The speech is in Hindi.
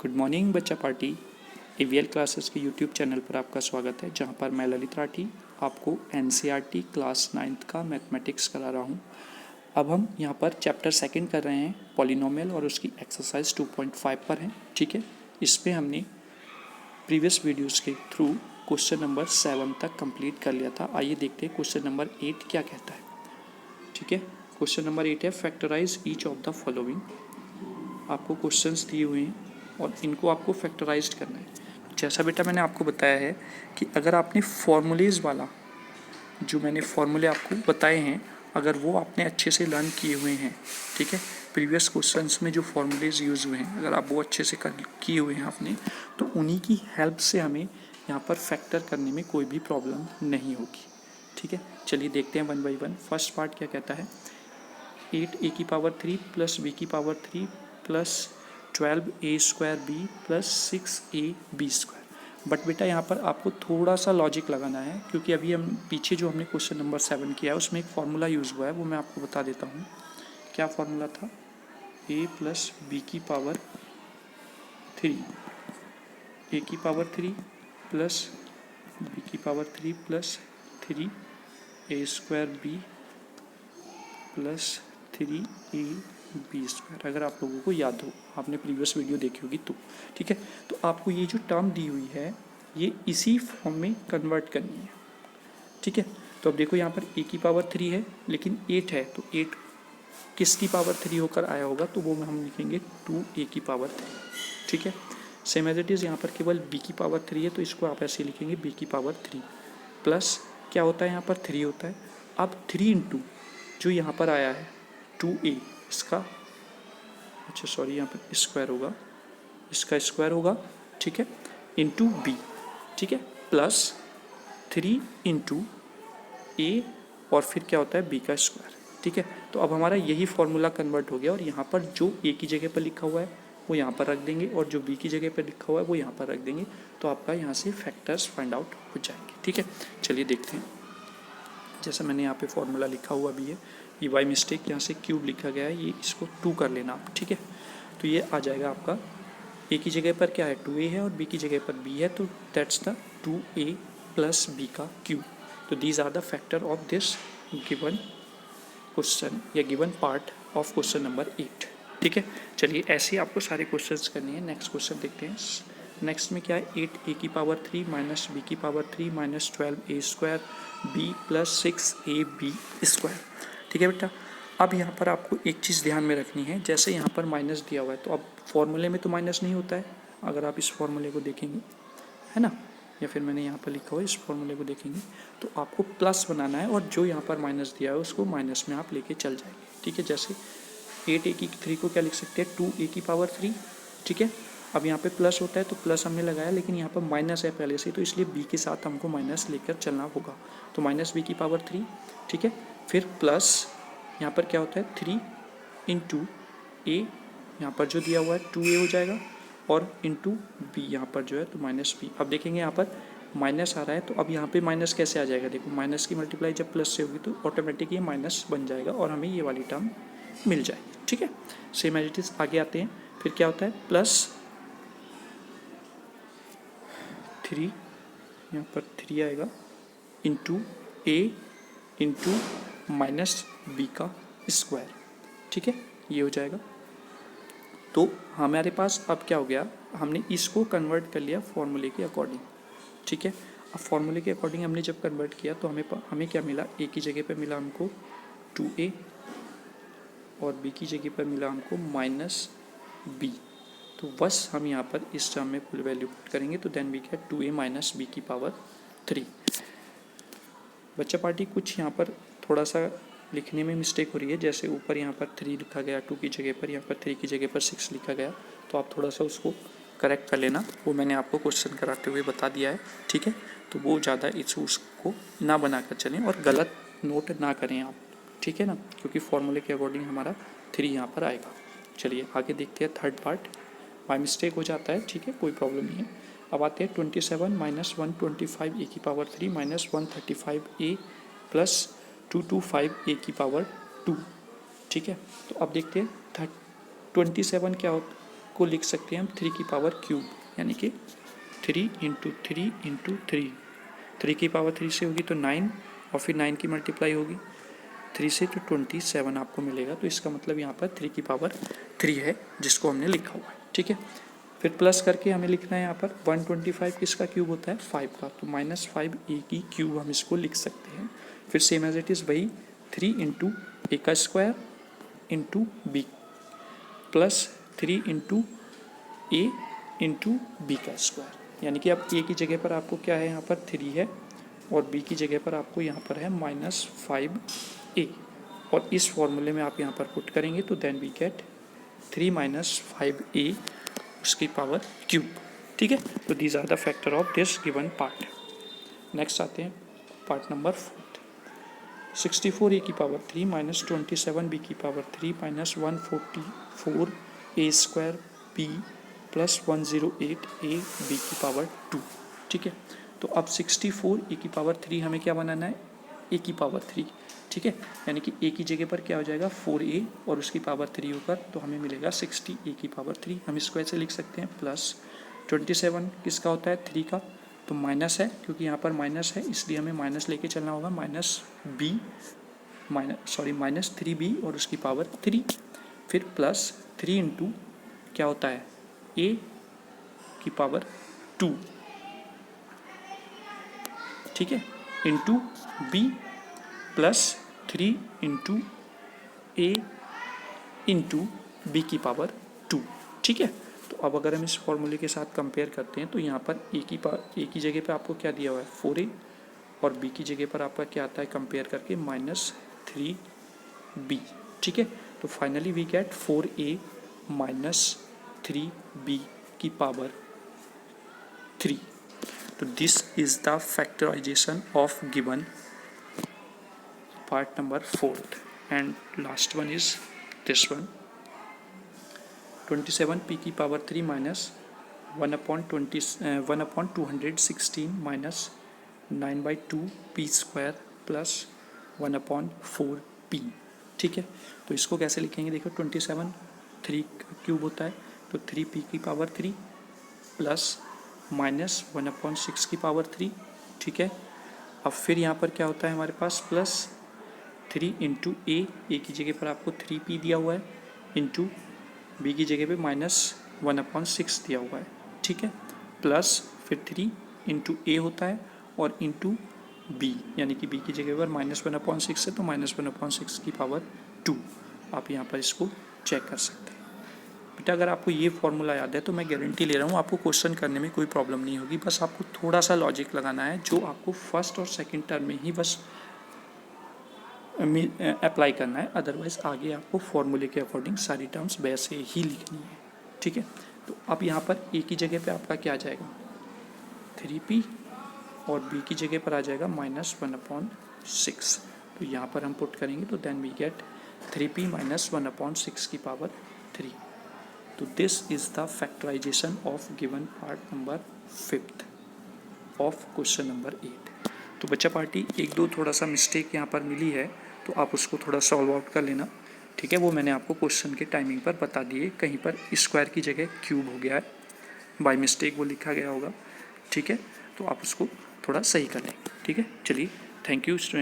गुड मॉर्निंग बच्चा पार्टी। एवीएल क्लासेस के यूट्यूब चैनल पर आपका स्वागत है, जहां पर मैं ललित राठी आपको एनसीईआरटी क्लास 9th का मैथमेटिक्स करा रहा हूं। अब हम यहां पर चैप्टर सेकंड कर रहे हैं, पॉलिनोमियल, और उसकी एक्सरसाइज 2.5 पर हैं। ठीक है, इस पर हमने प्रीवियस वीडियोज़ के थ्रू क्वेश्चन नंबर 7 तक कंप्लीट कर लिया था। आइए देखते हैं क्वेश्चन नंबर 8 क्या कहता है। ठीक है, क्वेश्चन नंबर 8 है factorise each of the following. आपको क्वेश्चंस दिए हुए हैं और इनको आपको फैक्टराइज्ड करना है। जैसा बेटा मैंने आपको बताया है कि अगर आपने फॉर्मूलेज़ वाला जो मैंने फॉर्मूले आपको बताए हैं, अगर वो आपने अच्छे से लर्न किए हुए हैं, ठीक है, प्रीवियस क्वेश्चंस में जो फॉर्मूलेज़ यूज़ हुए हैं अगर आप वो अच्छे से किए हुए हैं आपने, तो उन्हीं की हेल्प से हमें यहाँ पर फैक्टर करने में कोई भी प्रॉब्लम नहीं होगी। ठीक है, चलिए देखते हैं one by one. First part क्या कहता है, 8a की पावर 3 प्लस b की power 3 plus 12a square B plus 6ab square. But बेटा यहाँ पर आपको थोड़ा सा लॉजिक लगाना है, क्योंकि अभी हम पीछे जो हमने क्वेश्चन नंबर 7 किया है उसमें एक फार्मूला यूज़ हुआ है, वो मैं आपको बता देता हूँ। क्या फार्मूला था, a प्लस बी की पावर 3, a की पावर 3 प्लस b की power 3 plus 3a square B plus 3ab square. अगर आप लोगों को याद हो, आपने प्रीवियस वीडियो देखी होगी तो। ठीक है, तो आपको ये जो टर्म दी हुई है ये इसी फॉर्म में कन्वर्ट करनी है। ठीक है, तो अब देखो यहाँ पर a की पावर 3 है लेकिन 8 है, तो 8 किसकी पावर 3 होकर आया होगा, तो वो हम लिखेंगे 2a की पावर 3। ठीक है, सेम एज इट इज़ यहाँ पर केवल b की पावर 3 है, तो इसको आप ऐसे लिखेंगे b की पावर 3 प्लस क्या होता है यहाँ पर 3 होता है। अब 3 इंटू जो यहाँ पर आया है 2a, इसका अच्छा सॉरी यहाँ पर स्क्वायर होगा, इसका स्क्वायर होगा, ठीक है, इंटू बी, ठीक है, प्लस 3 इंटू ए और फिर क्या होता है बी का स्क्वायर। ठीक है, तो अब हमारा यही फॉर्मूला कन्वर्ट हो गया और यहाँ पर जो ए की जगह पर लिखा हुआ है वो यहाँ पर रख देंगे और जो बी की जगह पर लिखा हुआ है वो यहाँ पर रख देंगे, तो आपका यहाँ से फैक्टर्स फाइंड आउट हो जाएंगे। ठीक है, चलिए देखते हैं। जैसा मैंने यहाँ पे फॉर्मूला लिखा हुआ भी है, ये बाई मिस्टेक यहाँ से क्यूब लिखा गया है, ये इसको 2 कर लेना आप। ठीक है, तो ये आ जाएगा आपका ए की जगह पर क्या है 2a है और बी की जगह पर b है, तो that's the 2a plus b का क्यूब। तो these are the factor of this given question या given part of question number 8। ठीक है, चलिए ऐसे ही आपको सारे क्वेश्चंस करने हैं। नेक्स्ट क्वेश्चन देखते हैं। नेक्स्ट में क्या है, 8a की पावर 3 माइनस b की power 3 minus 12a square b plus 6ab square. ठीक है बेटा, अब यहाँ पर आपको एक चीज़ ध्यान में रखनी है, जैसे यहाँ पर माइनस दिया हुआ है तो अब फॉर्मूले में तो माइनस नहीं होता है, अगर आप इस फॉर्मूले को देखेंगे, है ना, या फिर मैंने यहाँ पर लिखा हुआ है इस फॉर्मूले को देखेंगे तो आपको प्लस बनाना है और जो यहाँ पर माइनस दिया है उसको माइनस में आप लेके चल जाएंगे। ठीक है, जैसे 8a की 3 को क्या लिख सकते हैं 2a की पावर 3। ठीक है, अब यहाँ पे प्लस होता है तो प्लस हमने लगाया, लेकिन यहाँ पर माइनस है पहले से, तो इसलिए b के साथ हमको माइनस लेकर चलना होगा, तो माइनस b की पावर 3। ठीक है, फिर प्लस यहाँ पर क्या होता है 3 इंटू ए, यहाँ पर जो दिया हुआ है 2a हो जाएगा, और इंटू बी यहाँ पर जो है तो माइनस बी। अब देखेंगे यहाँ पर माइनस आ रहा है, तो अब यहाँ पे माइनस कैसे आ जाएगा, देखो माइनस की मल्टीप्लाई जब प्लस से होगी तो ऑटोमेटिक ये माइनस बन जाएगा और हमें ये वाली टर्म मिल जाएगी। ठीक है, सेम एज इट इज आगे आते हैं। फिर क्या होता है प्लस 3, यहाँ पर 3 आएगा, into A into minus B का स्क्वायर। ठीक है, ये हो जाएगा। तो हमारे पास अब क्या हो गया, हमने इसको कन्वर्ट कर लिया फॉर्मूले के अकॉर्डिंग। ठीक है, अब फॉर्मूले के अकॉर्डिंग हमने जब कन्वर्ट किया तो हमें क्या मिला, ए की जगह पे मिला हमको 2a और बी की जगह पर मिला हमको माइनस बी। तो बस हम यहाँ पर इस टर्म में फुल वैल्यू पुट करेंगे तो then we get 2a minus B की पावर 3। बच्चा पार्टी कुछ यहाँ पर थोड़ा सा लिखने में मिस्टेक हो रही है, जैसे ऊपर यहाँ पर 3 लिखा गया 2 की जगह पर, यहाँ पर 3 की जगह पर 6 लिखा गया, तो आप थोड़ा सा उसको करेक्ट कर लेना, वो मैंने आपको क्वेश्चन कराते हुए बता दिया है। ठीक है, तो वो ज़्यादा इशूज़ को ना बना कर चलें और गलत नोट ना करें आप, ठीक है ना, क्योंकि फॉर्मूले के अकॉर्डिंग हमारा 3 यहाँ पर आएगा। चलिए आगे देखते हैं थर्ड पार्ट। बाय मिस्टेक हो जाता है, ठीक है, कोई प्रॉब्लम नहीं है। अब आते हैं 27 माइनस 125 ए की पावर 3 माइनस 135 ए प्लस 225 ए की पावर 2। ठीक है, तो अब देखते हैं 27 क्या को लिख सकते हैं हम 3 की पावर क्यूब, यानी कि 3 इंटू 3 इंटू 3, 3 की पावर 3 से होगी तो 9 और फिर 9 की मल्टीप्लाई होगी 3 से तो 27 आपको मिलेगा। तो इसका मतलब यहाँ पर 3 की पावर 3 है जिसको हमने लिखा हुआ है, ठीक है। फिर प्लस करके हमें लिखना है यहाँ पर 125 किसका क्यूब होता है 5 का, तो -5 ए की क्यूब हम इसको लिख सकते हैं। फिर सेम एज इट इज़ वही 3 इंटू ए का square into B plus 3 into A into B का स्क्वायर, यानी कि अब ए की जगह पर आपको क्या है यहाँ पर 3 है और बी की जगह पर आपको यहाँ पर है -5a, और इस फॉर्मूले में आप यहाँ पर पुट करेंगे तो देन वी गेट 3 - 5a उसकी पावर क्यूब, ठीक है। तो these are the factor of this given part. Next आते हैं पार्ट नंबर 4, 64a की पावर 3 - 27b की power 3 - 144a square b plus 108a b की पावर 2, ठीक है। तो अब 64a की पावर 3 हमें क्या बनाना है a की पावर 3, ठीक है, यानी कि a की जगह पर क्या हो जाएगा 4a और उसकी पावर 3 होकर तो हमें मिलेगा 60a की पावर 3। हम इसको ऐसे लिख सकते हैं प्लस 27 किसका होता है 3 का, तो माइनस है क्योंकि यहाँ पर माइनस है इसलिए हमें माइनस लेके चलना होगा, -3b और उसकी पावर 3, फिर प्लस 3 इंटू क्या होता है a की पावर 2, ठीक है, into b plus 3 into A into B की पावर 2, ठीक है। तो अब अगर हम इस फॉर्मूले के साथ कंपेयर करते हैं तो यहाँ पर ए की जगह पे आपको क्या दिया हुआ है 4a और बी की जगह पर आपका क्या आता है कंपेयर करके -3b, ठीक है। तो finally we get 4a - 3b की पावर 3। तो this is the factorisation of given part number 4 and last one is this one 27p की power 3 minus 1/216 minus 9/2p square plus 1/4p, ठीक है। तो इसको कैसे लिखेंगे देखो 27 3 का क्यूब होता है तो 3p की पावर 3 प्लस -1/6 की पावर 3, ठीक है। अब फिर यहाँ पर क्या होता है हमारे पास प्लस 3 इंटू ए की जगह पर आपको 3p दिया हुआ है इंटू बी की जगह पे -1/6 दिया हुआ है, ठीक है, प्लस फिर 3 इंटू ए होता है और इंटू बी, यानी कि बी की जगह पर -1/6 है तो -1/6 की पावर 2। आप यहाँ पर इसको चेक कर सकते हैं। बेटा अगर आपको ये फॉर्मूला याद है तो मैं गारंटी ले रहा हूँ आपको क्वेश्चन करने में कोई प्रॉब्लम नहीं होगी, बस आपको थोड़ा सा लॉजिक लगाना है जो आपको फर्स्ट और सेकेंड टर्म में ही बस अप्लाई करना है, अदरवाइज आगे आपको फॉर्मूले के अकॉर्डिंग सारी टर्म्स वैसे ही लिखनी है, ठीक है। तो अब यहाँ पर ए की जगह पे आपका क्या आ जाएगा 3p और बी की जगह पर आ जाएगा -1/6, तो यहाँ पर हम पुट करेंगे तो देन वी गेट 3p - 1/6 की पावर 3। तो this is the factorisation of given part number 5 of question number 8। तो बच्चा पार्टी 1-2 थोड़ा सा मिस्टेक यहाँ पर मिली है तो आप उसको थोड़ा सॉल्व आउट कर लेना, ठीक है। वो मैंने आपको क्वेश्चन के टाइमिंग पर बता दिए, कहीं पर स्क्वायर की जगह क्यूब हो गया है, बाय मिस्टेक वो लिखा गया होगा, ठीक है। तो आप उसको थोड़ा सही कर लेंगे, ठीक है। चलिए थैंक यू स्टूडेंट।